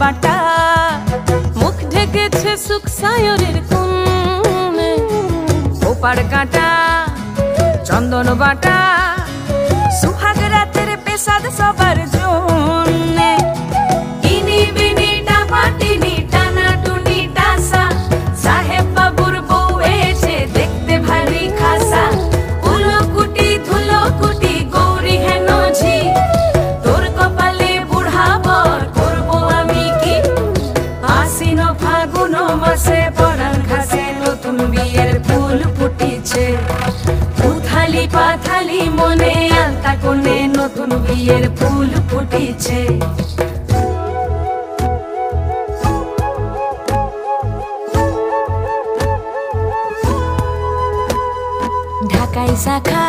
বাটা, মুখ ঢেকেছে সুখ সায়রের কোণে। ওপার কাঁটা চন্দন বাটা, সুহাগ রাতের পেশাদ সবার জন্যে। ইনি বিনি টাপাটিনি টানা টুনি টাসা, সাহেব বাবুর বউ এসে দেখতে ভারী খাসা। উলকুটি ধুলকুটি গৌরী হেন ঝি, তোর কপালে বুড়া বর করবো আমি কি। আশ্বিন ফাগুন মাসে পরাণ ঘাসে নতুন বিয়ের ফুল ফুটিছে। উথালি পাথালি মনে আলতা কোণে নতুন বিয়ের ফুল ফুটিছে। ঢাকাই শাখা